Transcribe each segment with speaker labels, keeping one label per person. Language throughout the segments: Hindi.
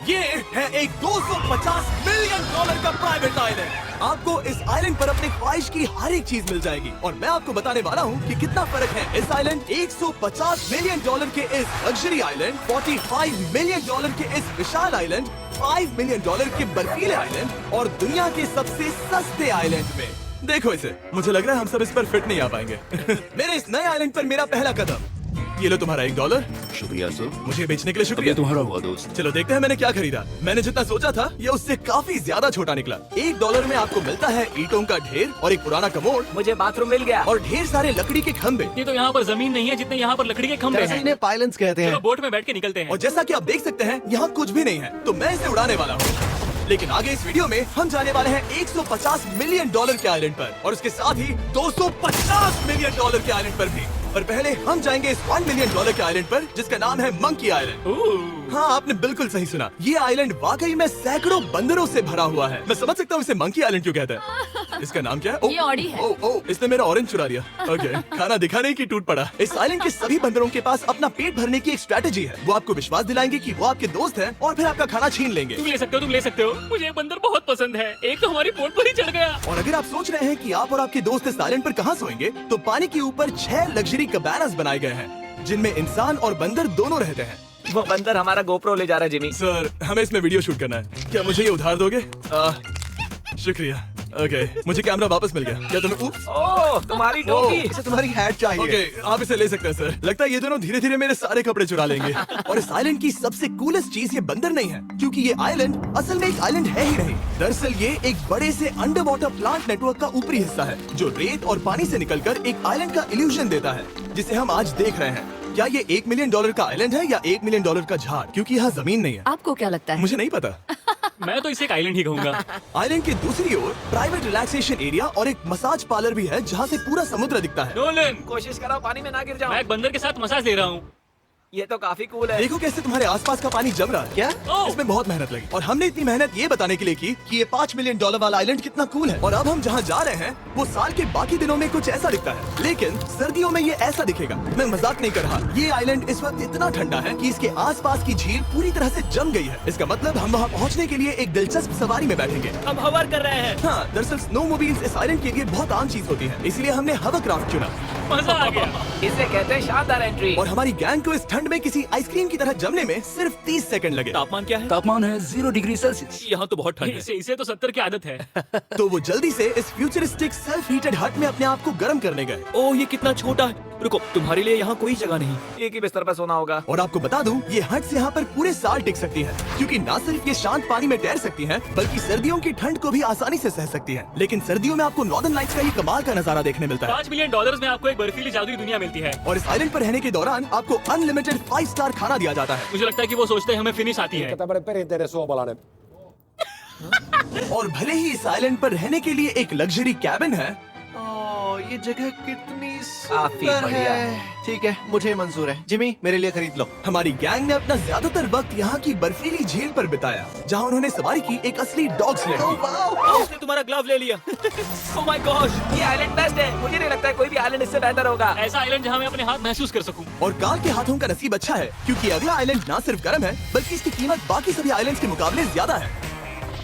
Speaker 1: ये है एक 250 मिलियन डॉलर का प्राइवेट आइलैंड। आपको इस आइलैंड पर अपनी ख्वाहिश की हर एक चीज मिल जाएगी और मैं आपको बताने वाला हूँ कि कितना फर्क है इस आइलैंड 150 मिलियन डॉलर के इस लग्जरी आइलैंड, 45 मिलियन डॉलर के इस विशाल आइलैंड, 5 मिलियन डॉलर के बर्फीले आइलैंड और दुनिया के सबसे सस्ते आइलैंड में। देखो इसे, मुझे लग रहा है हम सब इस पर फिट नहीं आ पाएंगे। मेरे इस नए आइलैंड पर मेरा पहला कदम। ये लो तुम्हारा $1।
Speaker 2: शुक्रिया सर।
Speaker 1: मुझे बेचने के लिए
Speaker 2: ये
Speaker 1: शुक्रिया।
Speaker 2: तुम्हारा हुआ दोस्त।
Speaker 1: चलो देखते हैं मैंने क्या खरीदा। मैंने जितना सोचा था ये उससे काफी ज्यादा छोटा निकला। $1 में आपको मिलता है ईंटों का ढेर और एक पुराना कमोड
Speaker 3: मुझे बाथरूम मिल गया।
Speaker 1: और ढेर सारे लकड़ी के खंभे।
Speaker 4: ये तो यहाँ पर जमीन नहीं है जितने यहाँ पर लकड़ी के खंभे हैं।
Speaker 5: इन्हें पाइलट्स कहते
Speaker 4: चलो
Speaker 5: हैं।
Speaker 4: बोट में बैठ के निकलते हैं।
Speaker 1: और जैसा कि आप देख सकते हैं यहाँ कुछ भी नहीं है, तो मैं इसे उड़ाने वाला हूँ। लेकिन आगे इस वीडियो में हम जाने वाले हैं $150 मिलियन के आइलैंड पर और उसके साथ ही $250 मिलियन के आइलैंड पर भी। पर पहले हम जाएंगे इस $1 मिलियन के आइलैंड पर जिसका नाम है मंकी आइलैंड। हाँ, आपने बिल्कुल सही सुना। ये आइलैंड वाकई में सैकड़ों बंदरों से भरा हुआ है। मैं समझ सकता हूँ इसे मंकी आइलैंड क्यों कहते हैं। इसका नाम क्या है?
Speaker 6: ये ऑडी है।
Speaker 1: ओ, इसने मेरा ऑरेंज चुरा लिया। ओके, खाना दिखाने की टूट पड़ा। इस आइलैंड के सभी बंदरों के पास अपना पेट भरने की एक स्ट्रेटेजी है। वो आपको विश्वास दिलाएंगे कि वो आपके दोस्त हैं और फिर आपका खाना छीन लेंगे।
Speaker 4: तुम ले सकते हो, तुम ले सकते हो। मुझे एक बंदर बहुत पसंद है। एक तो हमारी बोट पर ही चढ़ गया।
Speaker 1: और अगर आप सोच रहे हैं कि आप और आपके दोस्त इस आइलैंड पर कहाँ सोएंगे, तो पानी के ऊपर 6 लग्जरी कबानास बनाए गए हैं जिनमें इंसान और बंदर दोनों रहते हैं।
Speaker 3: वो बंदर हमारा गोप्रो ले जा रहा है जिमी।
Speaker 1: सर, हमें इसमें वीडियो शूट करना है। क्या मुझे ये उधार दोगे? शुक्रिया। ओके, मुझे कैमरा वापस मिल गया। क्या तुम्हें
Speaker 3: ओह, तुम्हारी टोपी।
Speaker 5: इसे तुम्हारी हैट चाहिए।
Speaker 1: ओके, आप इसे ले सकते हैं सर। लगता है ये दोनों धीरे धीरे मेरे सारे कपड़े चुरा लेंगे। और इस आइलैंड की सबसे कूलेस्ट चीज ये बंदर नहीं है, क्योंकि ये आइलैंड असल में एक आइलैंड है ही नहीं। दरअसल ये एक बड़े से अंडर वाटर प्लांट नेटवर्क का ऊपरी हिस्सा है जो रेत और पानी से निकलकर एक आइलैंड का इल्यूजन देता है, जिसे हम आज देख रहे हैं। क्या ये $1 मिलियन का आइलैंड है या $1 मिलियन का झाड़, क्योंकि यहाँ जमीन नहीं है।
Speaker 6: आपको क्या लगता है?
Speaker 1: मुझे नहीं पता।
Speaker 4: मैं तो इसे एक आइलैंड ही कहूँगा।
Speaker 1: आइलैंड के दूसरी ओर प्राइवेट रिलैक्सेशन एरिया और एक मसाज पार्लर भी है जहाँ से पूरा समुद्र दिखता है।
Speaker 4: नोलन,
Speaker 3: कोशिश करो पानी में ना गिर
Speaker 4: मैं
Speaker 3: जाओ।
Speaker 4: एक बंदर के साथ मसाज ले रहा हूँ।
Speaker 3: ये तो काफी कूल है।
Speaker 1: देखो कैसे तुम्हारे आसपास का पानी जम रहा है।
Speaker 5: क्या?
Speaker 1: इसमें बहुत मेहनत लगी और हमने इतनी मेहनत ये बताने के लिए की कि ये $5 मिलियन वाला आइलैंड कितना कूल है। और अब हम जहाँ जा रहे हैं वो साल के बाकी दिनों में कुछ ऐसा दिखता है, लेकिन सर्दियों में ये ऐसा दिखेगा। मैं मजाक नहीं कर रहा। ये आइलैंड इस वक्त इतना ठंडा है कि इसके आसपास की झील पूरी तरह से जम गई है। इसका मतलब हम वहाँ पहुँचने के लिए एक दिलचस्प सवारी में बैठेंगे।
Speaker 3: हम हवर कर रहे हैं।
Speaker 1: हाँ, दरअसल स्नोमोबाइल्स इस आइलैंड के लिए बहुत आम चीज होती है, इसलिए हमने हवरक्राफ्ट चुना।
Speaker 4: मजा आ गया।
Speaker 3: इसे कहते हैं शानदार एंट्री।
Speaker 1: और हमारी गैंग को इस ठंड में किसी आइसक्रीम की तरह जमने में सिर्फ 30 सेकंड लगे।
Speaker 4: तापमान क्या है?
Speaker 2: तापमान है 0 डिग्री सेल्सियस।
Speaker 4: यहाँ तो बहुत ठंड है। इसे तो 70 की आदत है।
Speaker 1: तो वो जल्दी से इस फ्यूचरिस्टिक सेल्फ हीटेड हट में अपने आप को गर्म करने गए।
Speaker 3: ओह, ये कितना छोटा है। रुको, तुम्हारे लिए यहाँ कोई जगह नहीं। एक ही बिस्तर पर सोना होगा।
Speaker 1: और आपको बता दूं, ये हट यहाँ पर पूरे साल टिक सकती है, क्योंकि न सिर्फ ये शांत पानी में तैर सकती हैं, बल्कि सर्दियों की ठंड को भी आसानी से सह सकती हैं। लेकिन सर्दियों में आपको नॉर्दर्न लाइट्स का ही कमाल का नजारा देखने मिलता है।
Speaker 4: $5 मिलियन में आपको एक बर्फीली जादुई दुनिया मिलती है।
Speaker 1: और इस आइलैंड पर रहने के दौरान आपको अनलिमिटेड 5 स्टार खाना दिया जाता है।
Speaker 4: मुझे लगता है कि वो सोचते हैं हमें फिनिश आती है।
Speaker 1: और भले ही इस आइलैंड पर रहने के लिए एक लग्जरी कैबिन है,
Speaker 5: ये जगह कितनी
Speaker 3: काफी
Speaker 5: सुंदर
Speaker 3: बढ़िया।
Speaker 5: है। ठीक है, मुझे मंजूर है। जिमी, मेरे लिए खरीद लो।
Speaker 1: हमारी गैंग ने अपना ज्यादातर वक्त यहाँ की बर्फीली झील पर बिताया, जहाँ उन्होंने सवारी की एक असली डॉग स्लेड की।
Speaker 3: उसने तुम्हारा ग्लव ले लिया। ओह माय गॉश, ये आइलैंड बेस्ट है। मुझे नहीं लगता है कोई भी आइलैंड इससे बेहतर होगा।
Speaker 4: ऐसा आइलैंड जहाँ मैं अपने हाथ महसूस कर सकूं।
Speaker 1: और काल के हाथों का नसीब अच्छा है, क्योंकि अगला आइलैंड न सिर्फ गर्म है, बल्कि इसकी कीमत बाकी सभी आइलैंड्स के मुकाबले ज्यादा है।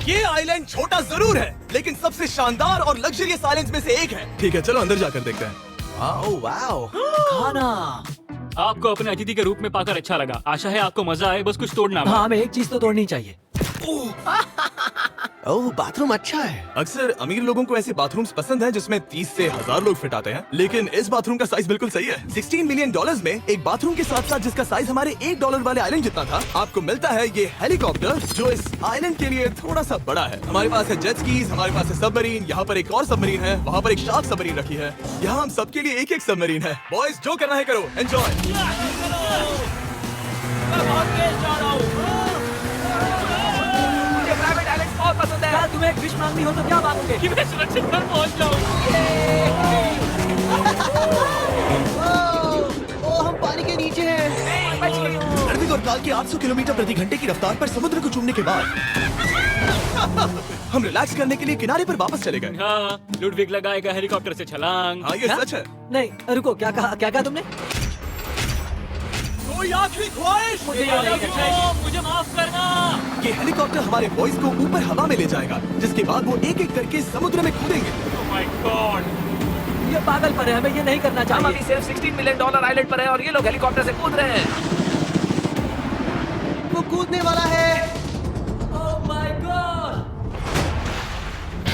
Speaker 1: ये आइलैंड छोटा जरूर है, लेकिन सबसे शानदार और लग्जरियस आइलैंड्स में से एक है। ठीक है, चलो अंदर जाकर देखते हैं।
Speaker 5: Oh wow.
Speaker 3: खाना।
Speaker 4: आपको अपने अतिथि के रूप में पाकर अच्छा लगा। आशा है आपको मजा आए, बस कुछ तोड़ना मत।
Speaker 3: हाँ, हमें एक चीज तो तोड़नी चाहिए।
Speaker 5: ओह, बाथरूम अच्छा है।
Speaker 1: अक्सर अमीर लोगों को ऐसे बाथरूम्स पसंद हैं जिसमें 30 से 1000 लोग फिट आते हैं, लेकिन इस बाथरूम का साइज बिल्कुल सही है। $16 मिलियन में एक बाथरूम के साथ साथ जिसका साइज हमारे $1 वाले आइलैंड जितना था, आपको मिलता है ये हेलीकॉप्टर, जो इस आइलैंड के लिए थोड़ा सा बड़ा है। हमारे पास है जेट स्कीज, हमारे पास है सबमरीन, यहाँ पर एक और सबमरीन है, वहाँ पर एक शार्क सबमरीन रखी है। यहाँ हम सबके लिए एक एक सबमरीन है। बॉयज, जो करना है करो, एंजॉय।
Speaker 3: मुझे प्राइवेट आइलैंड बहुत पसंद है। यार, तुम्हें एक विश मांगनी हो तो क्या मांगोगे?
Speaker 4: कि मैं सुरक्षित घर पहुंच जाऊं।
Speaker 5: ओह, हम पानी के नीचे हैं।
Speaker 1: अर्विक और काल की 800 किलोमीटर प्रति घंटे की रफ्तार पर समुद्र को चूमने के बाद हम रिलैक्स करने के लिए किनारे पर वापस चले गए।
Speaker 4: हाँ, लुडविग लगाएगा हेलीकॉप्टर से छलांग।
Speaker 1: हाँ, ये सच है।
Speaker 3: नहीं, रुको, क्या कहा तुमने?
Speaker 1: कोई आखिरी ख्वाहिश?
Speaker 3: मुझे ये नहीं करना है।
Speaker 4: मुझे माफ करना।
Speaker 1: ये हेलीकॉप्टर हमारे बॉयज को ऊपर हवा में ले जाएगा, जिसके बाद वो एक एक करके समुद्र में कूदेंगे।
Speaker 4: Oh my God!
Speaker 3: ये पागलपन है, हमें ये नहीं करना चाहिए। हम अभी सिर्फ $16 मिलियन आइलैंड पर हैं और ये लोग हेलीकॉप्टर से कूद रहे हैं।
Speaker 5: वो कूदने वाला है।
Speaker 3: Oh my God!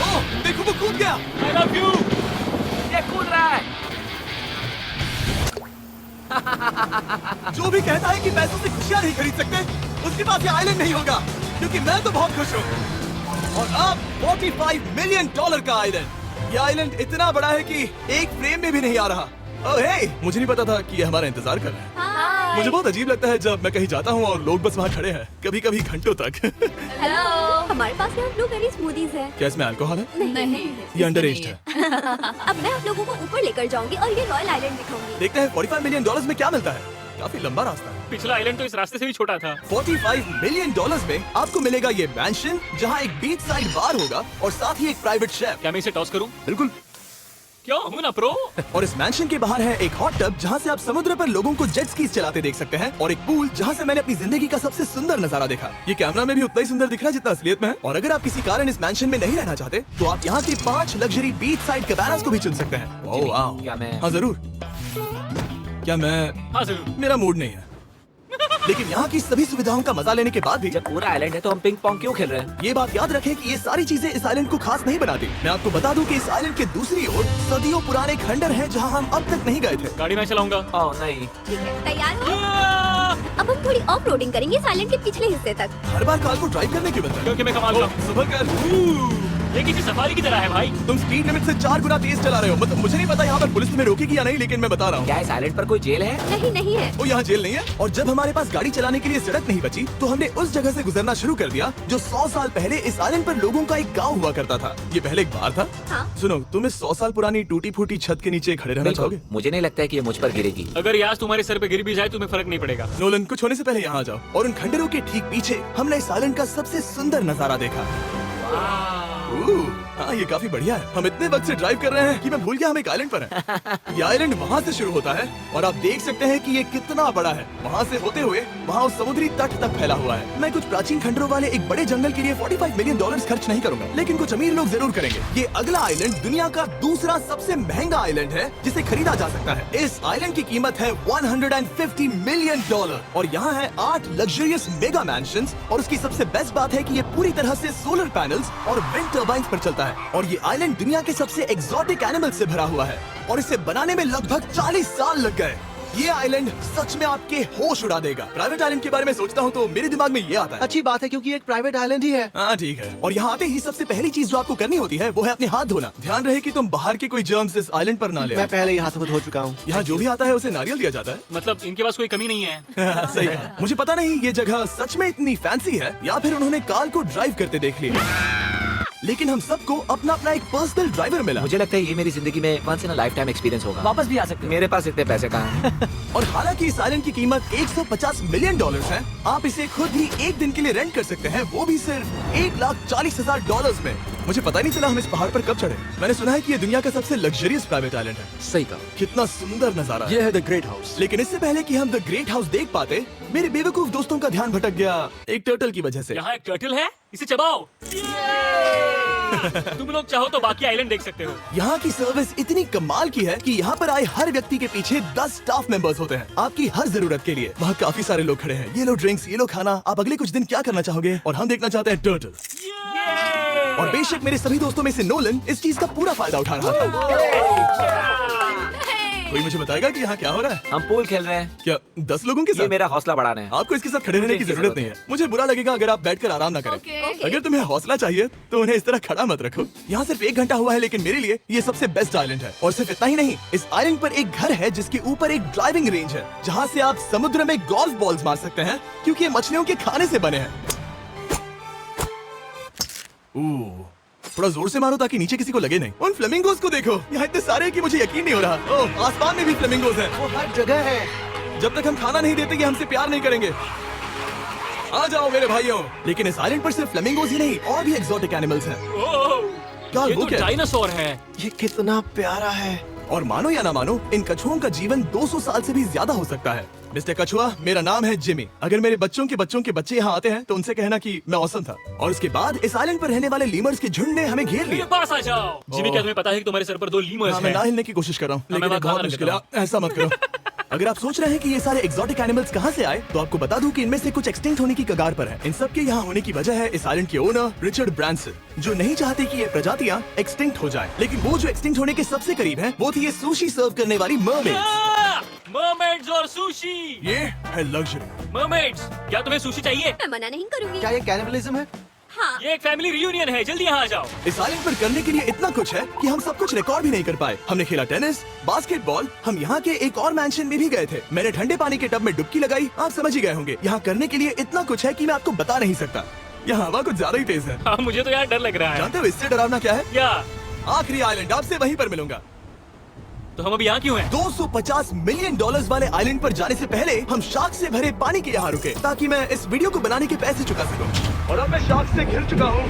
Speaker 1: ओह, देखो वो कूद गया।
Speaker 4: I love you.
Speaker 3: ये कूद रहा है।
Speaker 1: जो भी कहता है कि पैसों से खुशियां नहीं खरीद सकते, उसके पास ये आइलैंड नहीं होगा, क्योंकि मैं तो बहुत खुश हूँ। और अब $45 मिलियन का आइलैंड। ये आइलैंड इतना बड़ा है कि एक फ्रेम में भी नहीं आ रहा। ओह हे, मुझे नहीं पता था कि ये हमारा इंतजार कर रहे हैं। मुझे बहुत अजीब लगता है जब मैं कहीं जाता हूँ और लोग बस वहाँ खड़े हैं, कभी कभी घंटों तक।
Speaker 6: हेलो, हमारे पास यहाँ ब्लूबेरी स्मूदीज है।
Speaker 1: क्या इसमें अल्कोहल है?
Speaker 6: नहीं,
Speaker 1: ये अंडरएज्ड है।
Speaker 6: अब मैं आप लोगों को ऊपर लेकर जाऊंगी और ये रॉयल आइलैंड दिखाऊंगी।
Speaker 1: देखते हैं $45 मिलियन में क्या मिलता है। काफी लंबा रास्ता है।
Speaker 4: पिछला आइलैंड तो इस रास्ते से भी छोटा था।
Speaker 1: $45 मिलियन में आपको मिलेगा ये मैंशन, जहाँ एक बीच साइड बार होगा और साथ ही एक प्राइवेट शेफ।
Speaker 4: क्या मैं इसे टॉस करूं?
Speaker 1: बिल्कुल।
Speaker 4: क्यों? हूं ना प्रो।
Speaker 1: और इस मैंशन के बाहर है एक हॉट टब, जहाँ से आप समुद्र पर लोगों को जेट स्कीज चलाते देख सकते हैं, और एक पूल जहाँ से मैंने अपनी जिंदगी का सबसे सुंदर नजारा देखा। ये कैमरा में भी उतना ही सुंदर दिख रहा है जितना असलियत में है। और अगर आप किसी कारण इस मैंशन में नहीं रहना चाहते, तो आप यहाँ की 5 लग्जरी बीच साइड कैबानास को भी चुन सकते हैं। ओह वाह।
Speaker 3: क्या मैं-
Speaker 1: हाँ जरूर। क्या मैं?
Speaker 4: हाँ जरूर।
Speaker 1: मेरा मूड नहीं है। लेकिन यहाँ की सभी सुविधाओं का मजा लेने के बाद भी
Speaker 3: जब पूरा आइलैंड है तो हम पिंग पोंग क्यों खेल रहे हैं?
Speaker 1: ये बात याद रखें कि ये सारी चीजें इस आइलैंड को खास नहीं बनाती। मैं आपको बता दूं कि इस आइलैंड के दूसरी ओर सदियों पुराने खंडर हैं, जहां हम अब तक नहीं गए थे।
Speaker 4: गाड़ी मैं चलाऊंगा।
Speaker 3: ओह नहीं।
Speaker 6: ठीक है, तैयार हो? अब हम थोड़ी ऑफ रोडिंग करेंगे इस आइलैंड के पिछले हिस्से तक।
Speaker 1: हर बार कार को ड्राइव करने क्यों मिलता है?
Speaker 4: क्योंकि मैं कमाल का हूं।
Speaker 1: सुबह कर।
Speaker 4: ये किसी सफारी की तरह है भाई।
Speaker 1: तुम स्पीड लिमिट से 4 गुना तेज चला रहे हो। मतलब मुझे नहीं पता यहाँ पर पुलिस तुम्हें रोकेगी या नहीं, लेकिन मैं बता रहा हूँ।
Speaker 3: क्या इस आइलैंड पर कोई जेल है?
Speaker 6: नहीं, नहीं है।
Speaker 1: वो यहाँ जेल नहीं है। और जब हमारे पास गाड़ी चलाने के लिए सड़क नहीं बची, तो हमने उस जगह से गुजरना शुरू कर दिया जो 100 साल पहले इस आइलैंड पर लोगों का एक गाँव हुआ करता था। ये पहले एक बार था।
Speaker 6: हाँ।
Speaker 1: सुनो, तुम इस 100 साल पुरानी टूटी फूटी छत के नीचे खड़े रहना चाहोगे?
Speaker 3: मुझे नहीं लगता है कि ये मुझ पर गिरेगी।
Speaker 4: अगर ये आज तुम्हारे सर पे गिर भी जाए तुम्हें फर्क नहीं पड़ेगा।
Speaker 1: नोलन, कुछ होने से पहले यहाँ आ जाओ। और उन खंडरों के ठीक पीछे हमने इस आइलैंड का सबसे सुंदर नजारा देखा। हाँ, ये काफी बढ़िया है। हम इतने वक्त से ड्राइव कर रहे हैं कि मैं भूल गया हम एक आइलैंड पर हैं। ये आइलैंड वहाँ से शुरू होता है और आप देख सकते हैं कि ये कितना बड़ा है। वहाँ से होते हुए वहाँ उस समुद्री तट तक फैला हुआ है। मैं कुछ प्राचीन खंडरों वाले एक बड़े जंगल के लिए $45 मिलियन खर्च नहीं करूंगा, लेकिन कुछ अमीर लोग जरूर करेंगे। ये अगला आइलैंड दुनिया का दूसरा सबसे महंगा आइलैंड है जिसे खरीदा जा सकता है। इस आइलैंड की कीमत है $150 मिलियन और यहाँ है 8 लग्जरियस मेगा मैंशंस। और उसकी सबसे बेस्ट बात है कि ये पूरी तरह से सोलर पैनल्स और विंड टर्बाइन्स पर चलता है। और ये आइलैंड दुनिया के सबसे एक्सोटिक एनिमल से भरा हुआ है और इसे बनाने में लगभग 40 साल लग गए। ये आइलैंड सच में आपके होश उड़ा देगा। प्राइवेट आइलैंड के बारे में सोचता हूँ तो मेरे दिमाग में ये आता है।
Speaker 5: अच्छी बात है क्योंकि ये एक प्राइवेट आइलैंड ही है।
Speaker 1: हाँ ठीक है। और यहाँ आते ही सबसे पहली चीज जो आपको करनी होती है वो है अपने हाथ धोना। ध्यान रहे कि तुम बाहर के कोई जर्म्स इस आइलैंड पर ना ले।
Speaker 5: मैं पहले ही हाथों को धो चुका हूँ।
Speaker 1: यहाँ जो भी आता है उसे नारियल दिया जाता है।
Speaker 4: मतलब इनके पास कोई कमी नहीं है।
Speaker 1: सही है। मुझे पता नहीं ये जगह सच में इतनी फैंसी है या फिर उन्होंने कार को ड्राइव करते देख लिया, लेकिन हम सबको अपना अपना एक पर्सनल ड्राइवर मिला।
Speaker 3: मुझे लगता है ये मेरी जिंदगी में once in a lifetime experience होगा।
Speaker 7: वापस भी आ सकते हैं।
Speaker 3: मेरे पास इतने पैसे कहाँ हैं?
Speaker 1: और हालांकि इस आइलैंड की कीमत $150 मिलियन है, आप इसे खुद ही एक दिन के लिए रेंट कर सकते हैं, वो भी सिर्फ $1,40,000 में। मुझे पता ही नहीं चला हम इस पहाड़ पर कब चढ़े। मैंने सुना है कि ये दुनिया का सबसे लग्जरियस प्राइवेट आइलैंड है।
Speaker 2: सही कहा।
Speaker 1: कितना सुंदर नजारा है।
Speaker 2: ये है द ग्रेट हाउस।
Speaker 1: लेकिन इससे पहले कि हम द ग्रेट हाउस देख पाते, मेरे बेवकूफ दोस्तों का ध्यान भटक गया एक टर्टल की वजह से।
Speaker 4: यहाँ एक टर्टल है, इसे चबाओ। तुम लोग चाहो तो बाकी आइलैंड देख सकते हो।
Speaker 1: यहाँ की सर्विस इतनी कमाल की है कि यहाँ पर आए हर व्यक्ति के पीछे 10 स्टाफ मेंबर्स होते हैं आपकी हर जरूरत के लिए। वहाँ काफी सारे लोग खड़े हैं। ये लो ड्रिंक्स, ये लो खाना। आप अगले कुछ दिन क्या करना चाहोगे? और हम देखना चाहते हैं टर्टल। और बेशक मेरे सभी दोस्तों में से नोलन इस चीज का पूरा फायदा उठा रहा था। कोई मुझे बताएगा कि यहाँ क्या हो रहा है?
Speaker 3: हम पूल खेल रहे हैं।
Speaker 1: क्या 10 लोगों के
Speaker 3: ये
Speaker 1: साथ?
Speaker 3: मेरा हौसला बढ़ाना है।
Speaker 1: आपको इसके साथ खड़े रहने की जरूरत नहीं है। मुझे बुरा लगेगा अगर आप बैठकर आराम ना करें। अगर तुम्हें हौसला चाहिए तो उन्हें इस तरह खड़ा मत रखो। यहाँ सिर्फ 1 घंटा हुआ है, लेकिन मेरे लिए ये सबसे बेस्ट आइलैंड है। और सिर्फ इतना ही नहीं, इस आइलैंड पर एक घर है जिसके ऊपर एक ड्राइविंग रेंज है, जहाँ से आप समुद्र में गोल्फ बॉल्स मार सकते हैं, क्योंकि ये मछलियों के खाने से बने हैं। थोड़ा जोर से मारो ताकि नीचे किसी को लगे नहीं। उन फ्लेमिंगोज को देखो, यहाँ इतने सारे हैं कि मुझे यकीन नहीं हो रहा। ओह, आसमान में भी फ्लेमिंगोज हैं।
Speaker 5: वो हर जगह है।
Speaker 1: जब तक हम खाना नहीं देते कि हमसे प्यार नहीं करेंगे। आ जाओ मेरे भाइयों। लेकिन इस आइलैंड पर सिर्फ फ्लेमिंगोज ही नहीं, और भी एक्सोटिक एनिमल्स हैं। क्या
Speaker 4: ये
Speaker 1: वो
Speaker 4: तो
Speaker 1: क्या?
Speaker 4: डायनासोर है।
Speaker 5: ये कितना प्यारा है।
Speaker 1: और मानो या ना मानो, इन कछुओं का जीवन 200 साल से भी ज्यादा हो सकता है। मिस्टर कछुआ, मेरा नाम है जिमी। अगर मेरे बच्चों के बच्चे यहाँ आते हैं तो उनसे कहना कि मैं औसम था। और उसके बाद इस आइलैंड पर रहने वाले लीमर्स के झुंड ने हमें घेर
Speaker 4: मेरे
Speaker 1: लिया।
Speaker 4: पास आ जाओ। जिमी, क्या तुम्हें पता है कि तुम्हारे सर पर 2 लीमर्स
Speaker 1: हाँ, मैं
Speaker 4: हैं?
Speaker 1: ना हिलने की कोशिश कर रहा हूँ,
Speaker 4: मैं
Speaker 1: लेकिन ये
Speaker 4: वहाँ
Speaker 1: बहुत
Speaker 4: खाना
Speaker 1: मुश्किल है।
Speaker 4: रख
Speaker 1: ऐसा मत करो। अगर आप सोच रहे हैं कि ये सारे एक्सोटिक एनिमल्स कहाँ से आए, तो आपको बता दूं कि इनमें से कुछ एक्सटिंक्ट होने की कगार पर हैं। इन सब के यहाँ होने की वजह है इस आइलैंड के ओनर रिचर्ड ब्रांसन, जो नहीं चाहते कि ये प्रजातियाँ एक्सटिंक्ट हो जाएं। लेकिन वो जो एक्सटिंक्ट होने के सबसे करीब हैं, वो थी ये सुशी सर्व करने वाली मरमेड्स।
Speaker 4: मरमेड्स और सुशी।
Speaker 1: ये है लग्जरी।
Speaker 4: मरमेड्स, क्या तुम्हें सुशी चाहिए?
Speaker 6: मैं मना नहीं करूंगी।
Speaker 5: क्या ये कैनिबलिज्म है?
Speaker 6: हाँ।
Speaker 4: ये एक फैमिली रियूनियन है, जल्दी यहाँ आ जाओ।
Speaker 1: इस आइलैंड पर करने के लिए इतना कुछ है कि हम सब कुछ रिकॉर्ड भी नहीं कर पाए। हमने खेला टेनिस, बास्केटबॉल, हम यहाँ के एक और मैंशन में भी गए थे। मैंने ठंडे पानी के टब में डुबकी लगाई। आप समझ ही गए होंगे, यहाँ करने के लिए इतना कुछ है कि मैं आपको बता नहीं सकता। यहाँ हवा कुछ ज्यादा ही तेज है।
Speaker 4: हाँ, मुझे तो यार डर लग रहा है।
Speaker 1: जानते हो इससे डरावना क्या है?
Speaker 4: क्या?
Speaker 1: आखिरी आइलैंड, आपसे वहीं पर मिलूंगा।
Speaker 4: तो हम अभी यहाँ क्यों हैं?
Speaker 1: $250 मिलियन वाले आइलैंड पर जाने से पहले हम शार्क से भरे पानी के यहाँ रुके, ताकि मैं इस वीडियो को बनाने के पैसे चुका सकूं। और अब मैं शार्क से घिर चुका हूँ,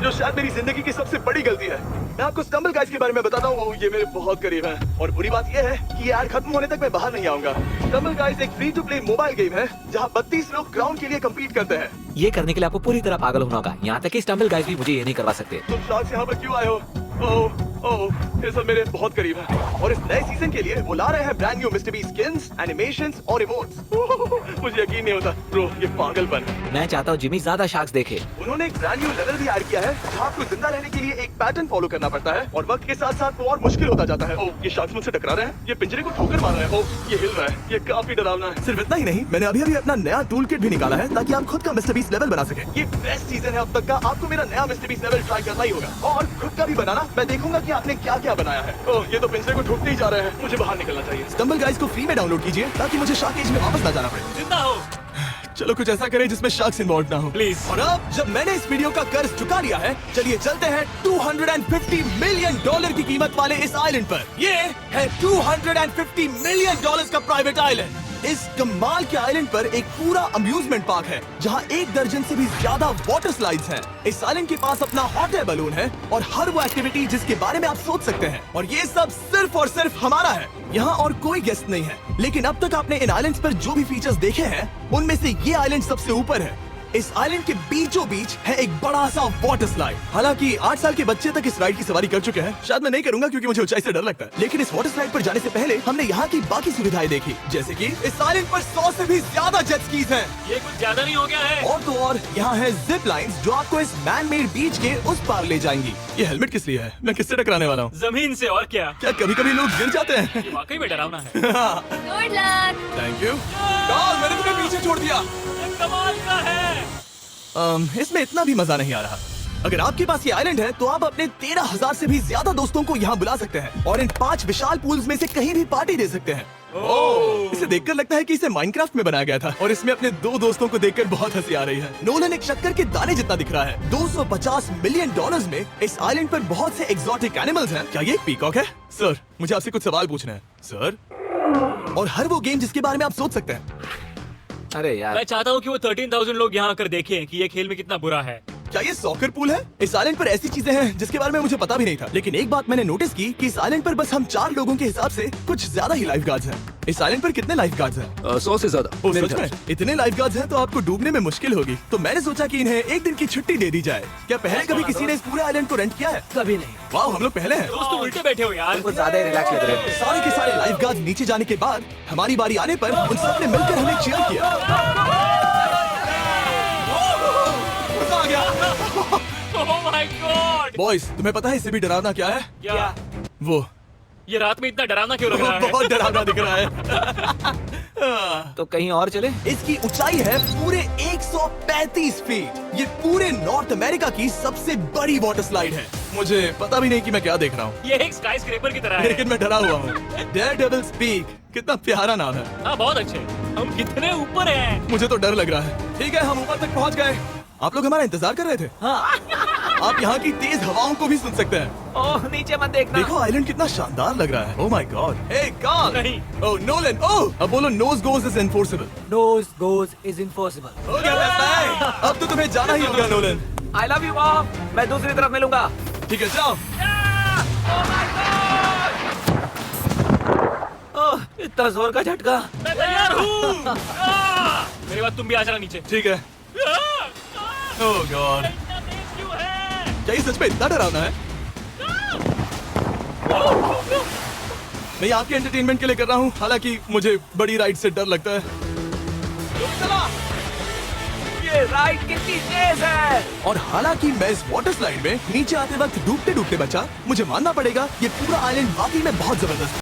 Speaker 1: जो शायद मेरी जिंदगी की सबसे बड़ी गलती है। मैं आपको स्टम्बल गाइस के बारे में बताता हूँ, ये मेरे बहुत करीब है। और बुरी बात यह है कि ये ऐड खत्म होने तक मैं बाहर नहीं आऊंगा। स्टम्बल गाइस एक free to play mobile game है, जहाँ 32 लोग क्राउन के लिए कम्पीट करते हैं।
Speaker 3: ये करने के लिए आपको पूरी तरह पागल होना होगा। यहाँ तक कि स्टम्बल गाइस भी मुझे ये नहीं करवा सकते।
Speaker 1: तुम शार्क्स यहाँ पर क्यों आए हो? ओह, ये सब मेरे बहुत करीब है। और इस नए सीजन के लिए वो ला रहे हैं brand new mister beast skins, animations और इमोट्स। मुझे यकीन नहीं होता ब्रो, ये पागलपन।
Speaker 3: मैं चाहता हूँ जिमी ज्यादा शार्क्स देखे।
Speaker 1: उन्होंने एक ब्रांड न्यू लेवल भी ऐड किया है, जहाँ आपको जिंदा रहने के लिए एक पैटर्न फॉलो करना पड़ता है, और वक्त के साथ साथ वो और मुश्किल होता जाता है। ओह, ये शार्क्स मुझसे टकरा रहे हैं, ये पिंजरे को ठोकर मार रहे हैं। ओह, ये हिल रहा है, ये काफी डरावना है। सिर्फ इतना ही नहीं, मैंने अभी अपना नया टूल किट भी निकाला है, ताकि आप खुद का मिस्टर बीस्ट लेवल बना सके। ये बेस्ट सीजन है अब तक का, आपको मेरा नया मिस्टर बीस्ट लेवल ट्राई करना ही होगा, और खुद का भी बनाना। मैं देखूंगा कि आपने क्या क्या बनाया है। ओह, ये तो पिंजरे को ठोकते ही जा रहे हैं, मुझे बाहर निकलना चाहिए। स्टम्बल गाइस को फ्री में डाउनलोड कीजिए, ताकि मुझे शार्क केज में वापस ना जाना पड़े।
Speaker 4: जिंदा हो।
Speaker 1: चलो कुछ ऐसा करें जिसमें शार्क्स इन्वॉल्व ना हो,
Speaker 4: प्लीज।
Speaker 1: और अब जब मैंने इस वीडियो का कर्ज चुका लिया है, चलिए चलते हैं $250 मिलियन की कीमत वाले इस आइलैंड पर। ये है $250 मिलियन का प्राइवेट आइलैंड। इस कमाल के आइलैंड पर एक पूरा अम्यूजमेंट पार्क है, जहां 1 दर्जन से भी ज्यादा वाटर स्लाइड्स हैं। इस आइलैंड के पास अपना हॉट एयर बलून है, और हर वो एक्टिविटी जिसके बारे में आप सोच सकते हैं। और ये सब सिर्फ और सिर्फ हमारा है। यहाँ और कोई गेस्ट नहीं है, लेकिन अब तक आपने इन आइलैंड्स पर जो भी फीचर्स देखे हैं, उनमें से ये आइलैंड सबसे ऊपर है। इस आइलैंड के बीचों बीच है एक बड़ा सा वाटर स्लाइड। हालांकि 8 साल के बच्चे तक इस राइड की सवारी कर चुके हैं। शायद मैं नहीं करूंगा क्योंकि मुझे ऊंचाई से डर लगता है। लेकिन इस वाटर स्लाइड पर जाने से पहले हमने यहाँ की बाकी सुविधाएं देखी, जैसे कि इस आइलैंड पर 100 से भी ज्यादा जेट स्कीज हैं।
Speaker 4: ये कुछ ज्यादा नहीं हो गया है?
Speaker 1: और तो और यहाँ है जिप लाइन्स, जो आपको इस मैन मेड बीच के उस पार ले जाएंगी। ये हेलमेट किस लिए है? मैं किससे टकराने वाला हूँ?
Speaker 4: जमीन से, और क्या?
Speaker 1: क्या कभी कभी लोग गिर जाते हैं?
Speaker 4: ये वाकई में डरावना है।
Speaker 6: Good luck.
Speaker 1: Thank you. मैंने तुम्हें पीछे छोड़ दिया।
Speaker 4: ये कमाल का है।
Speaker 1: इसमें इतना भी मजा नहीं आ रहा। अगर आपके पास ये आइलैंड है, तो आप अपने 13,000 से भी ज्यादा दोस्तों को यहाँ बुला सकते हैं, और इन 5 विशाल पूल्स में से कहीं भी पार्टी दे सकते हैं। ओह, इसे देखकर लगता है कि इसे माइनक्राफ्ट में बनाया गया था, और इसमें अपने 2 दोस्तों को देखकर बहुत हंसी आ रही है। नोलन एक शक्कर के दाने जितना दिख रहा है। $250 मिलियन में इस आइलैंड पर बहुत से एक्सोटिक एनिमल्स हैं। क्या ये एक पीकॉक है? सर, मुझे आपसे कुछ सवाल पूछना है सर। और हर वो गेम जिसके बारे में आप सोच सकते हैं।
Speaker 3: अरे यार,
Speaker 4: मैं चाहता हूँ कि वो 13,000 लोग यहाँ आकर देखें कि ये खेल में कितना बुरा है।
Speaker 1: क्या ये सॉकर पूल है? इस आइलैंड पर ऐसी चीजें हैं जिसके बारे में मुझे पता भी नहीं था। लेकिन एक बात मैंने नोटिस की कि इस आइलैंड पर बस हम 4 लोगों के हिसाब से कुछ ज्यादा ही लाइफ गार्ड्स हैं। इस आइलैंड पर कितने लाइफ गार्ड्स हैं?
Speaker 2: 100 से ज्यादा।
Speaker 1: ओ, सच में? इतने लाइफ गार्ड्स हैं तो आपको डूबने में मुश्किल होगी। तो मैंने सोचा कि इन्हें एक दिन की छुट्टी दे दी जाए। क्या पहले कभी किसी ने इस पूरे आइलैंड को रेंट किया है?
Speaker 3: कभी नहीं।
Speaker 1: वाह, हम लोग पहले हैं।
Speaker 4: दोस्त तो उल्टे बैठे हो यार।
Speaker 3: कुछ ज्यादा ही रिलैक्स लग रहे हैं।
Speaker 1: सारे के सारे लाइफ गार्ड्स नीचे जाने के बाद हमारी बारी आने पर उन सबने मिलकर हमें चीयर किया। मजा आ गया।
Speaker 4: ओह माय गॉड।
Speaker 1: बॉयज, तुम्हें पता है इससे भी डरावना क्या है?
Speaker 4: क्या?
Speaker 1: वो
Speaker 4: ये रात में इतना डरावना क्यों लग रहा है?
Speaker 1: बहुत डरावना दिख रहा है।
Speaker 3: तो कहीं और चले?
Speaker 1: इसकी ऊंचाई है पूरे 135 फीट। ये पूरे नॉर्थ अमेरिका की सबसे बड़ी वाटर स्लाइड है। मुझे पता भी नहीं कि मैं क्या देख रहा हूँ,
Speaker 4: ये एक स्काई स्क्रैपर की तरह है।
Speaker 1: लेकिन मैं डरा हुआ हूँ। डेयरडेविल्स पीक, कितना प्यारा नाम है।
Speaker 4: हाँ, बहुत अच्छे। हम कितने ऊपर हैं।
Speaker 1: मुझे तो डर लग रहा है। ठीक है, हम ऊपर तक पहुँच गए। आप लोग हमारा इंतजार कर रहे थे।
Speaker 3: हाँ।
Speaker 1: आप यहाँ की तेज हवाओं को भी सुन सकते हैं।
Speaker 3: ओह, नीचे मत देखना।
Speaker 1: देखो आइलैंड कितना शानदार लग रहा है। Oh my God. Hey Carl.
Speaker 4: नहीं।
Speaker 1: Oh Nolan. ओह, अब बोलो nose goes is enforceable.
Speaker 3: Nose goes is impossible.
Speaker 1: हो गया बस। अब तो तुम्हें जाना ही होगा Nolan.
Speaker 3: I love you mom. मैं दूसरी तरफ मिलूंगा।
Speaker 1: ठीक है, जाओ।
Speaker 3: ओह, इतना जोर का झटका।
Speaker 4: मैं तैयार हूँ। मेरे बाद तुम भी आ जाना नीचे।
Speaker 1: ठीक है। ओह गॉड,
Speaker 4: इतना तेज क्यों है?
Speaker 1: क्या ये सच में इतना डरावना है? मैं ये आपके एंटरटेनमेंट के लिए कर रहा हूँ, हालांकि मुझे बड़ी राइड से डर लगता है।
Speaker 3: ये राइड कितनी तेज है।
Speaker 1: और हालांकि मैं इस वाटर स्लाइड में नीचे आते वक्त डूबते डूबते बचा, मुझे मानना पड़ेगा ये पूरा आइलैंड वाकई में बहुत जबरदस्त है।